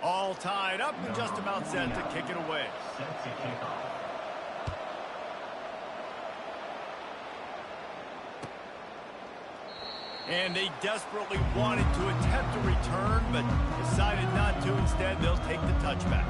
All tied up and just about set to kick it away. And they desperately wanted to attempt a return, but decided not to. Instead, they'll take the touchback.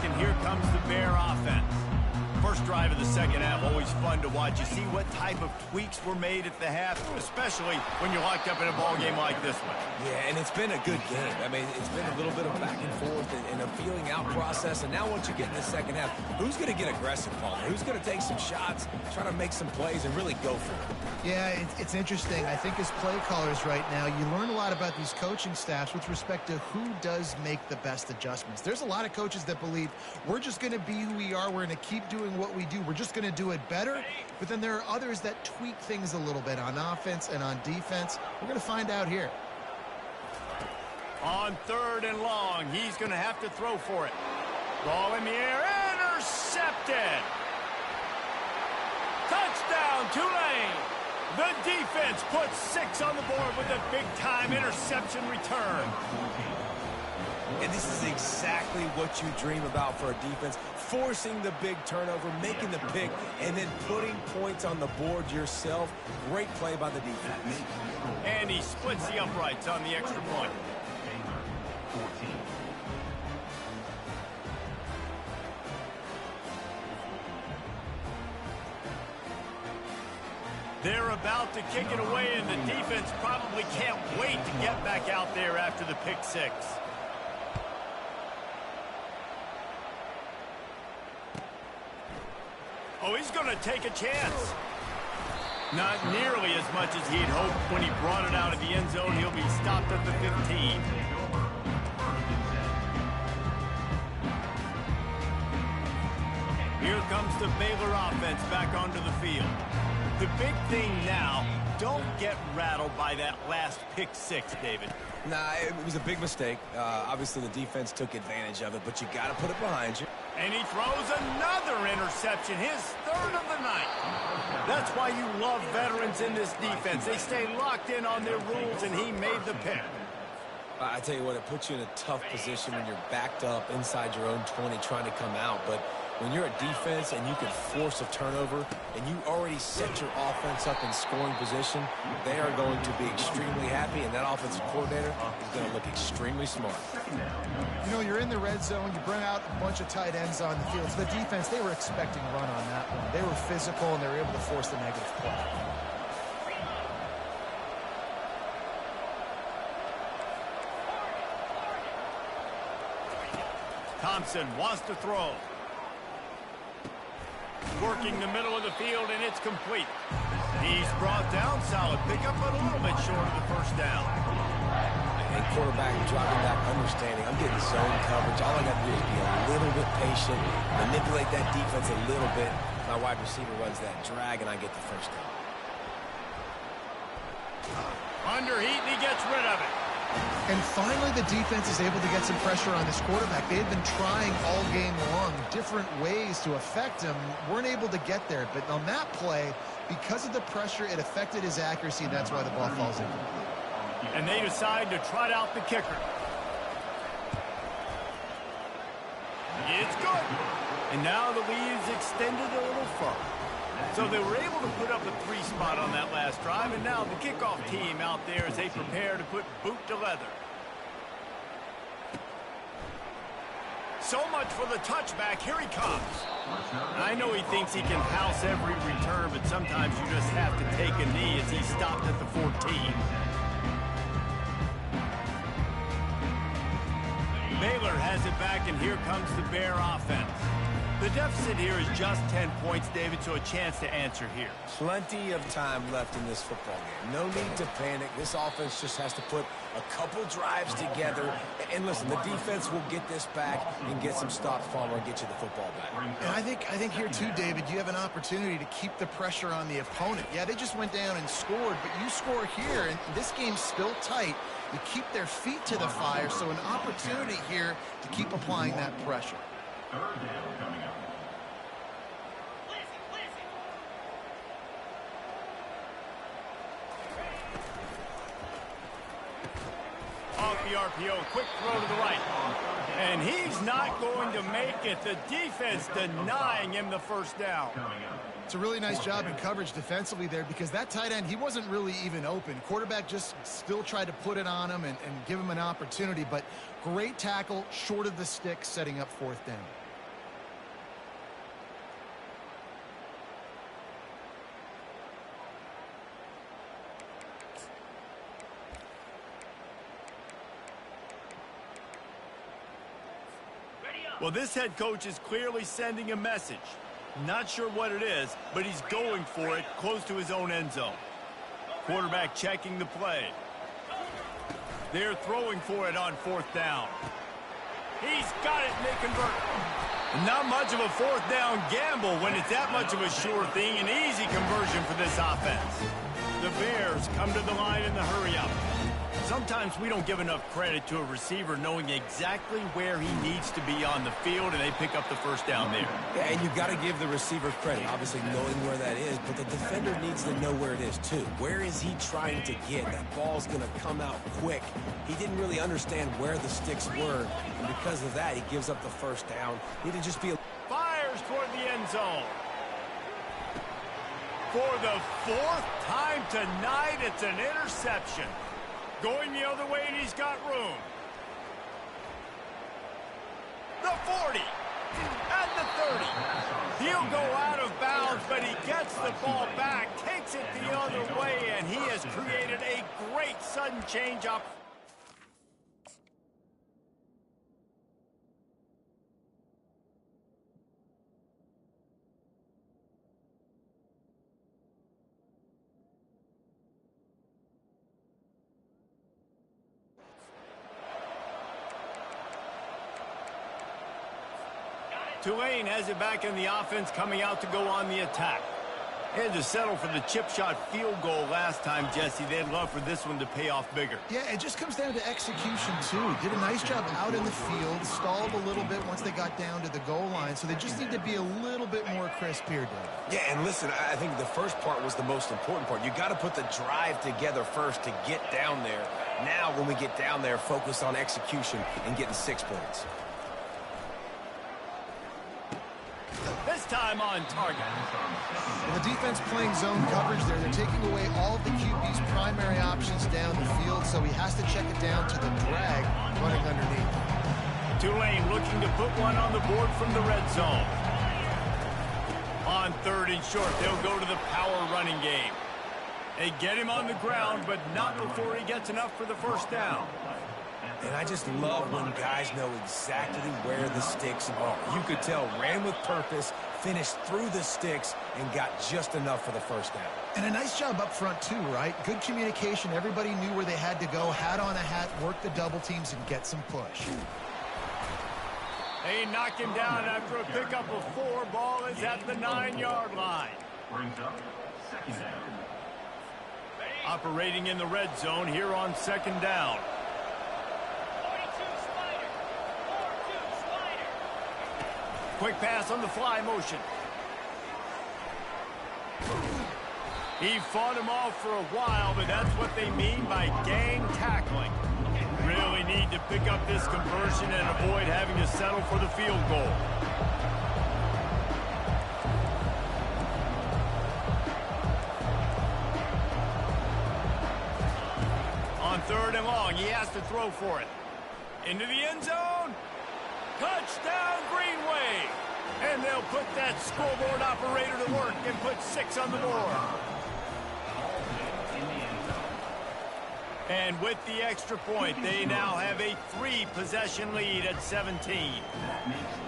And here comes the Bear offense. First drive of the second half, always fun to watch. You see what type of tweaks were made at the half, especially when you're locked up in a ball game like this one. Yeah, and it's been a good game. I mean, it's been a little bit of back and forth and a feeling out process. And now once you get in the second half, who's going to get aggressive, Palmer? Who's going to take some shots, try to make some plays, and really go for it? Yeah, it's interesting. I think as play callers right now, you learn a lot about these coaching staffs with respect to who does make the best adjustments. There's a lot of coaches that believe we're just going to be who we are. We're going to keep doing what we do. We're just going to do it better. But then there are others that tweak things a little bit on offense and on defense. We're going to find out here. On 3rd and long, he's going to have to throw for it. Ball in the air, intercepted. Touchdown, Tulane. The defense puts 6 on the board with a big-time interception return. And this is exactly what you dream about for a defense, forcing the big turnover, making the pick, and then putting points on the board yourself. Great play by the defense. And he splits the uprights on the extra point. They're about to kick it away, and the defense probably can't wait to get back out there after the pick 6. Oh, he's going to take a chance. Not nearly as much as he'd hoped when he brought it out of the end zone. He'll be stopped at the 15. Here comes the Baylor offense back onto the field. The big thing now, don't get rattled by that last pick 6, David. Nah, it was a big mistake. Obviously, the defense took advantage of it, but you got to put it behind you. And he throws another interception, his 3rd of the night. That's why you love veterans in this defense. They stay locked in on their rules, and he made the pick. I tell you what, it puts you in a tough position when you're backed up inside your own 20 trying to come out, but when you're a defense and you can force a turnover and you already set your offense up in scoring position, they are going to be extremely happy, and that offensive coordinator is going to look extremely smart. You know, you're in the red zone, you bring out a bunch of tight ends on the field. So the defense, they were expecting a run on that one. They were physical, and they were able to force the negative play. Thompson wants to throw. Working the middle of the field, and it's complete. He's brought down. Solid pickup, but a little bit short of the first down. And quarterback dropping back, understanding I'm getting zone coverage. All I got to do is be a little bit patient, manipulate that defense a little bit. My wide receiver runs that drag, and I get the first down. Under heat, and he gets rid of it. And finally, the defense is able to get some pressure on this quarterback. They had been trying all game long different ways to affect him, weren't able to get there. But on that play, because of the pressure, it affected his accuracy, and that's why the ball falls incomplete. And they decide to trot out the kicker. It's good. And now the lead is extended a little further. So they were able to put up a 3 spot on that last drive, and now the kickoff team out there as they prepare to put boot to leather. So much for the touchback. Here he comes. I know he thinks he can house every return, but sometimes you just have to take a knee as he stopped at the 14. Baylor has it back, and here comes the Bear offense. The deficit here is just 10 points, David, so a chance to answer here. Plenty of time left in this football game. No need to panic. This offense just has to put a couple drives together. And listen, the defense will get this back and get some stops, Palmer, and get you the football back. And I think here too, David, you have an opportunity to keep the pressure on the opponent. Yeah, they just went down and scored, but you score here, and this game's still tight. You keep their feet to the fire, so an opportunity here to keep applying that pressure. Third down coming up. Off the RPO, quick throw to the right. And he's not going to make it. The defense denying him the first down. It's a really nice job in coverage defensively there, because that tight end, he wasn't really even open. Quarterback just still tried to put it on him and give him an opportunity, but great tackle, short of the stick, setting up fourth down. Well, this head coach is clearly sending a message. Not sure what it is, but he's going for it close to his own end zone. Quarterback checking the play. They're throwing for it on fourth down. He's got it, and they convert. Not much of a fourth down gamble when it's that much of a sure thing. An easy conversion for this offense. The Bears come to the line in the hurry-up. Sometimes we don't give enough credit to a receiver knowing exactly where he needs to be on the field, and they pick up the first down there. Yeah, and you've got to give the receiver credit, obviously knowing where that is, but the defender needs to know where it is too. Where is he trying to get? That ball's going to come out quick. He didn't really understand where the sticks were, and because of that, he gives up the first down. Need to just be Fires toward the end zone. For the fourth time tonight, it's an interception. Going the other way, and he's got room. The 40. At the 30. He'll go out of bounds, but he gets the ball back, takes it the other way, and he has created a great sudden change-up. Tulane has it back in the offense, coming out to go on the attack. They had to settle for the chip shot field goal last time, Jesse. They'd love for this one to pay off bigger. Yeah, it just comes down to execution, too. Did a nice job out in the field, stalled a little bit once they got down to the goal line, so they just need to be a little bit more crisp here, Dave. Yeah, and listen, I think the first part was the most important part. You got to put the drive together first to get down there. Now, when we get down there, focus on execution and getting 6 points. This time on target. Well, the defense playing zone coverage there. They're taking away all of the QB's primary options down the field, so he has to check it down to the drag running underneath. Tulane looking to put one on the board from the red zone. On third and short, they'll go to the power running game. They get him on the ground, but not before he gets enough for the first down. And I just love when guys know exactly where the sticks are. You could tell, ran with purpose, finished through the sticks, and got just enough for the first down. And a nice job up front, too, right? Good communication. Everybody knew where they had to go, hat on a hat, work the double teams, and get some push. They knock him down after a pickup of 4. Ball is at the 9-yard line. Brings up second down. Operating in the red zone here on second down. Quick pass on the fly motion. He fought him off for a while, but that's what they mean by gang tackling. Really need to pick up this conversion and avoid having to settle for the field goal. On third and long, he has to throw for it. Into the end zone. Touchdown, Greenway! And they'll put that scoreboard operator to work and put 6 on the board. And with the extra point, they now have a 3-possession lead at 17.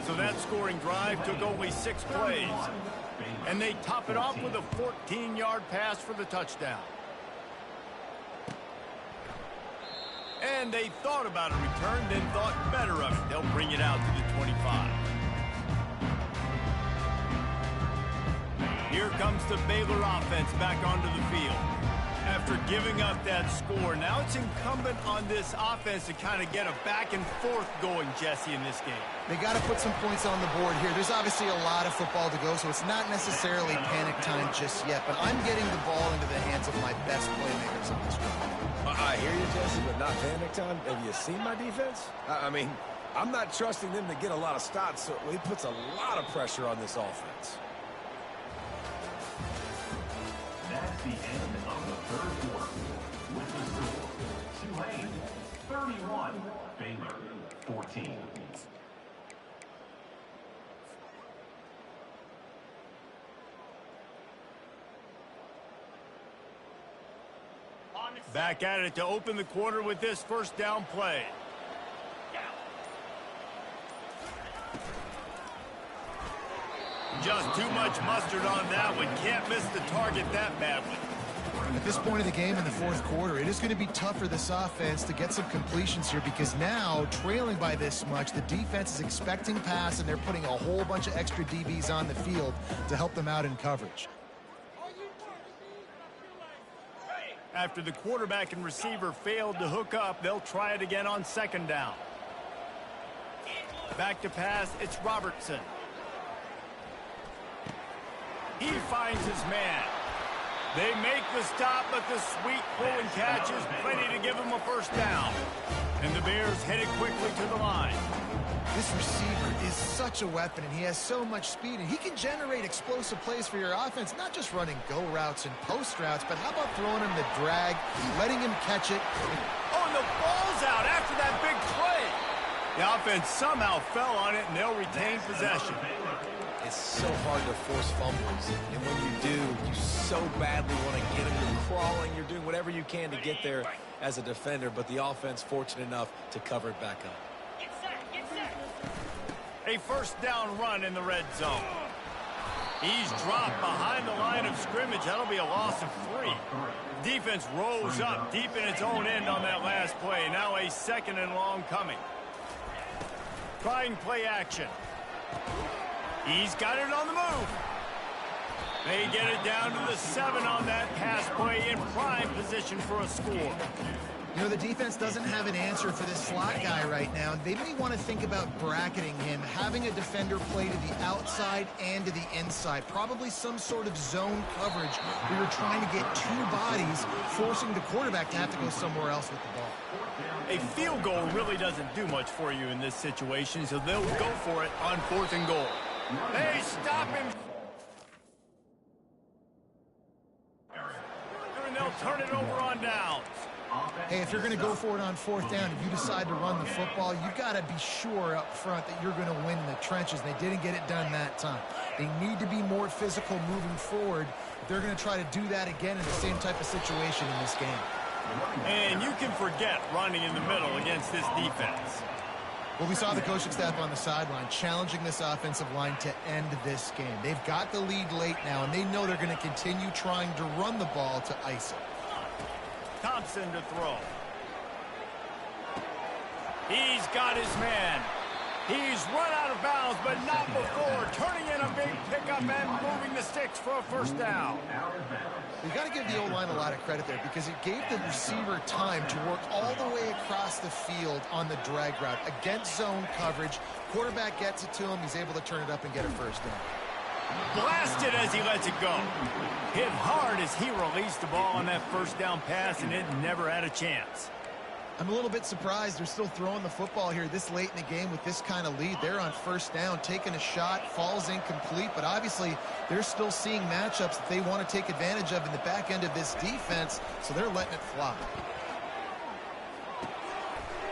So that scoring drive took only 6 plays. And they top it off with a 14-yard pass for the touchdown. And they thought about a return, then thought better of it. They'll bring it out to the 25. Here comes the Baylor offense back onto the field. After giving up that score, now it's incumbent on this offense to kind of get a back and forth going, Jesse, in this game. They got to put some points on the board here. There's obviously a lot of football to go, so it's not necessarily panic time just yet, but I'm getting the ball into the hands of my best playmakers on this drive. I hear you, Jesse, but not panic time. Have you seen my defense? I mean, I'm not trusting them to get a lot of stops, so it puts a lot of pressure on this offense. That's the end of the third quarter. With the score, Tulane 31, Baylor 14. Back at it to open the quarter with this first down play. Just too much mustard on that one. Can't miss the target that badly. At this point of the game in the fourth quarter, it is going to be tough for this offense to get some completions here because now, trailing by this much, the defense is expecting pass, and they're putting a whole bunch of extra DBs on the field to help them out in coverage. After the quarterback and receiver failed to hook up, they'll try it again on second down. Back to pass, it's Robertson. He finds his man. They make the stop, but the sweet throw and catch is plenty to give him a first down. And the Bears headed quickly to the line. This receiver is such a weapon, and he has so much speed, and he can generate explosive plays for your offense, not just running go routes and post routes, but how about throwing him the drag, letting him catch it. Oh, and the ball's out after that big play. The offense somehow fell on it, and they'll retain possession. It's so hard to force fumbles, and when you do, you so badly want to get them. You're crawling, you're doing whatever you can to get there as a defender, but the offense fortunate enough to cover it back up. A first down run in the red zone. He's dropped behind the line of scrimmage. That'll be a loss of 3. Defense rose up deep in its own end on that last play. Now a second and long coming. Trying play action. He's got it on the move. They get it down to the 7 on that pass play in prime position for a score. You know, the defense doesn't have an answer for this slot guy right now. They may want to think about bracketing him, having a defender play to the outside and to the inside. Probably some sort of zone coverage where you're trying to get 2 bodies, forcing the quarterback to have to go somewhere else with the ball. A field goal really doesn't do much for you in this situation, so they'll go for it on 4th and goal. They stop him. And they'll turn it over on downs. Hey, if you're going to go for it on 4th down, if you decide to run the football, you've got to be sure up front that you're going to win in the trenches. They didn't get it done that time. They need to be more physical moving forward if they're going to try to do that again in the same type of situation in this game. And you can forget running in the middle against this defense. Well, we saw the coaching staff on the sideline challenging this offensive line to end this game. They've got the lead late now, and they know they're going to continue trying to run the ball to ice it. Thompson to throw. He's got his man. He's run out of bounds, but not before. Turning in a big pickup and moving the sticks for a first down. You got to give the O-line a lot of credit there because it gave the receiver time to work all the way across the field on the drag route against zone coverage. Quarterback gets it to him. He's able to turn it up and get a first down. Blasted as he lets it go. Hit hard as he released the ball on that first down pass, and it never had a chance. I'm a little bit surprised they're still throwing the football here this late in the game with this kind of lead. They're on first down, taking a shot, falls incomplete, but obviously they're still seeing matchups that they want to take advantage of in the back end of this defense, so they're letting it fly.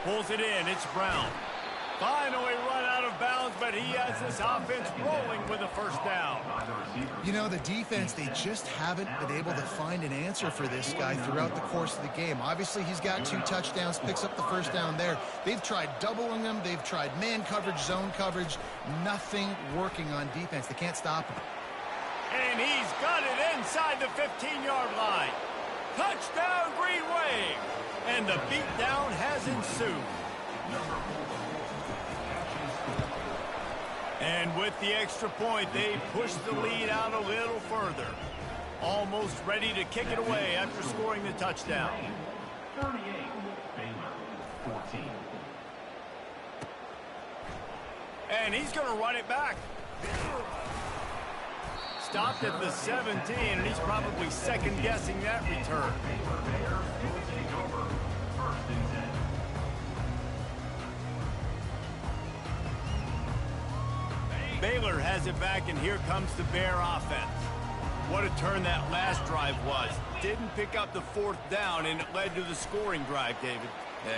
Pulls it in, it's Brown. Finally run out of of bounds, but he has this offense rolling with a first down. You know, the defense, they just haven't been able to find an answer for this guy throughout the course of the game. Obviously, he's got 2 touchdowns, picks up the first down there. They've tried doubling him. They've tried man coverage, zone coverage. Nothing working on defense. They can't stop him. And he's got it inside the 15-yard line. Touchdown, Green Wave. And the beatdown has ensued. And with the extra point, they push the lead out a little further. Almost ready to kick it away after scoring the touchdown. 38, Baylor, 14. And he's going to run it back. Stopped at the 17, and he's probably second-guessing that return. Baylor has it back, and here comes the Bear offense. What a turn that last drive was. Didn't pick up the 4th down, and it led to the scoring drive, David.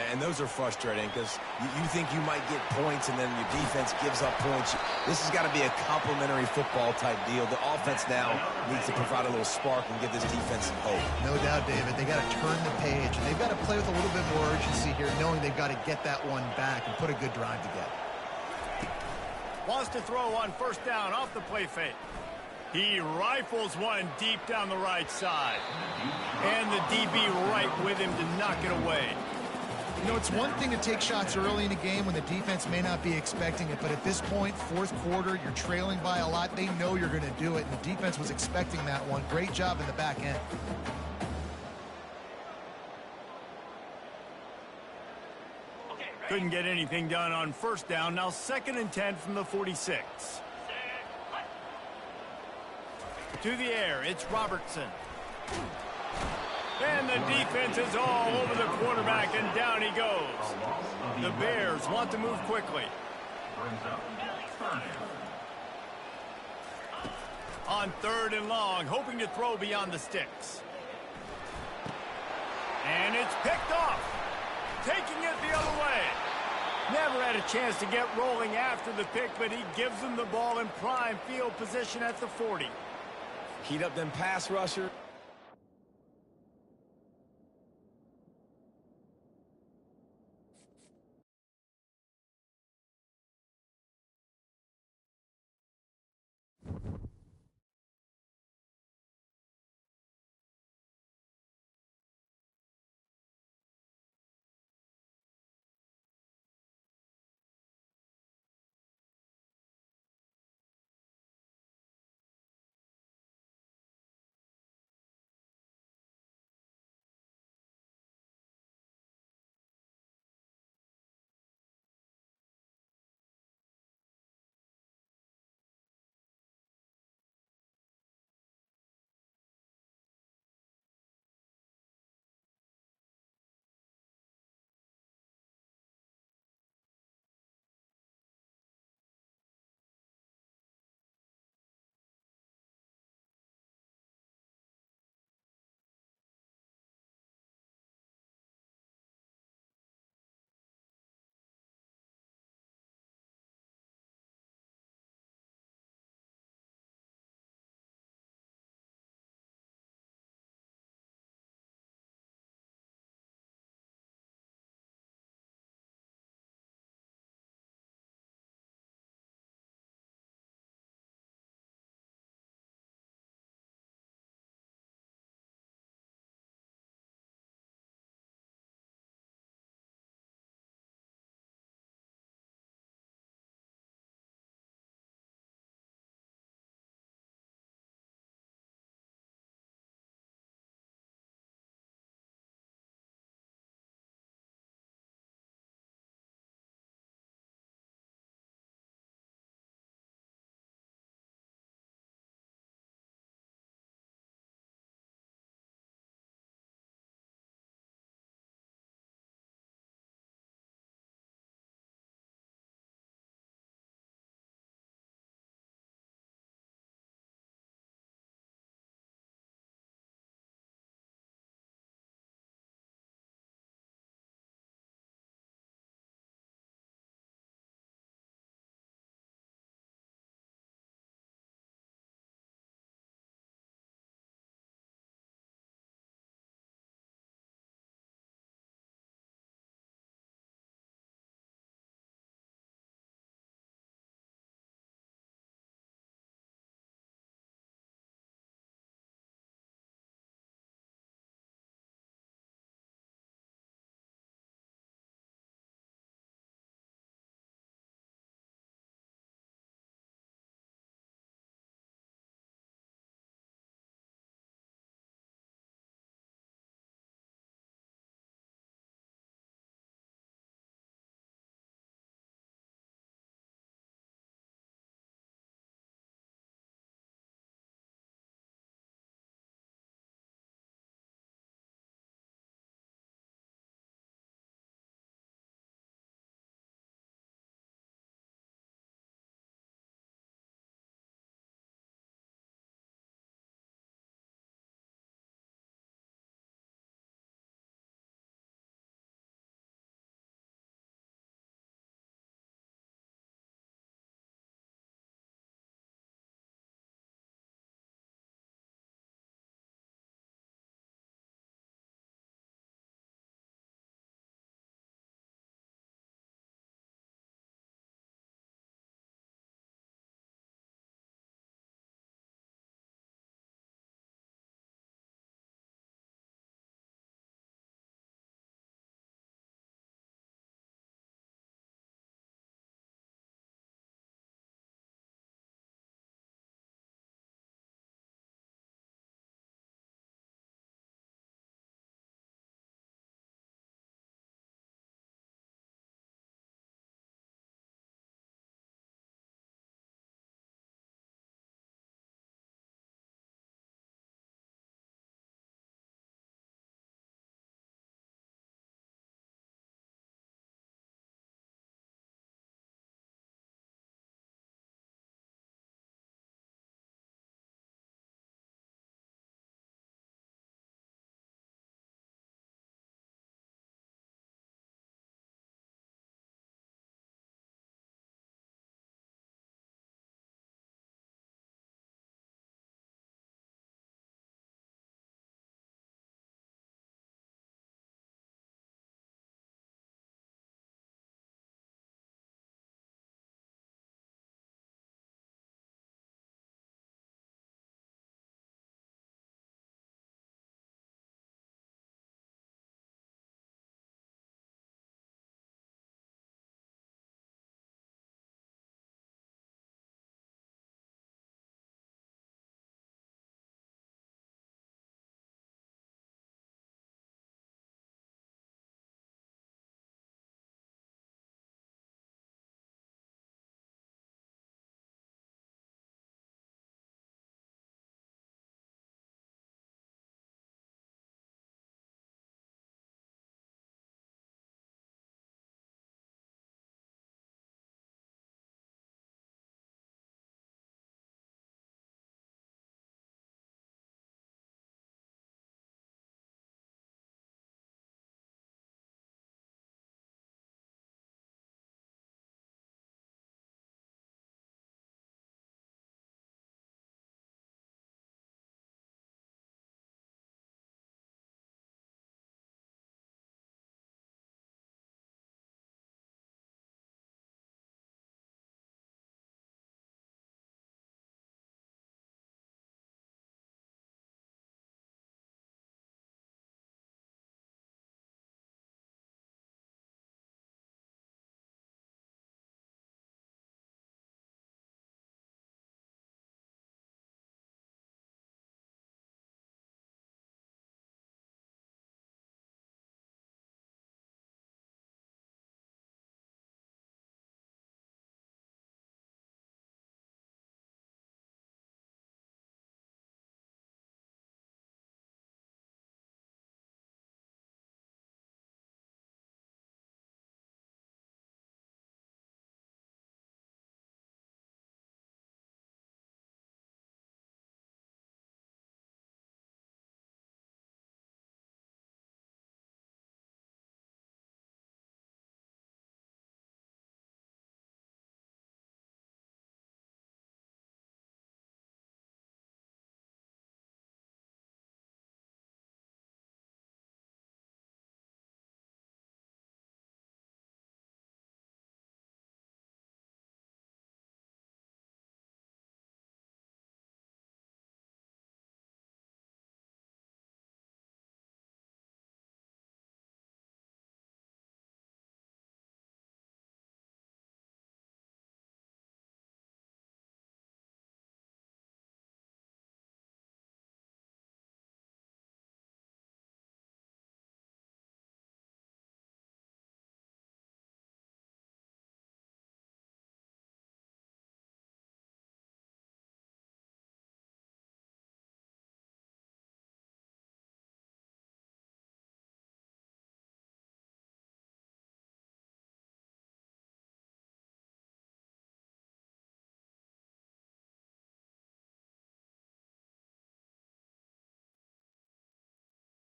And those are frustrating because you think you might get points and then your defense gives up points. This has got to be a complimentary football type deal. The offense now needs to provide a little spark and give this defense some hope. No doubt, David. They got to turn the page, and they've got to play with a little bit more urgency here, knowing they've got to get that one back and put a good drive together. Wants to throw on first down off the play fake. He rifles one deep down the right side. And the DB right with him to knock it away. You know, it's one thing to take shots early in a game when the defense may not be expecting it, but at this point, 4th quarter, you're trailing by a lot. They know you're going to do it, and the defense was expecting that one. Great job in the back end. Couldn't get anything done on first down. Now 2nd and 10 from the 46. To the air, it's Robertson. And the defense is all over the quarterback, and down he goes. The Bears want to move quickly. On 3rd and long, hoping to throw beyond the sticks. And it's picked off. Taking it the other way. Never had a chance to get rolling after the pick, but he gives them the ball in prime field position at the 40. Heat up them pass rusher.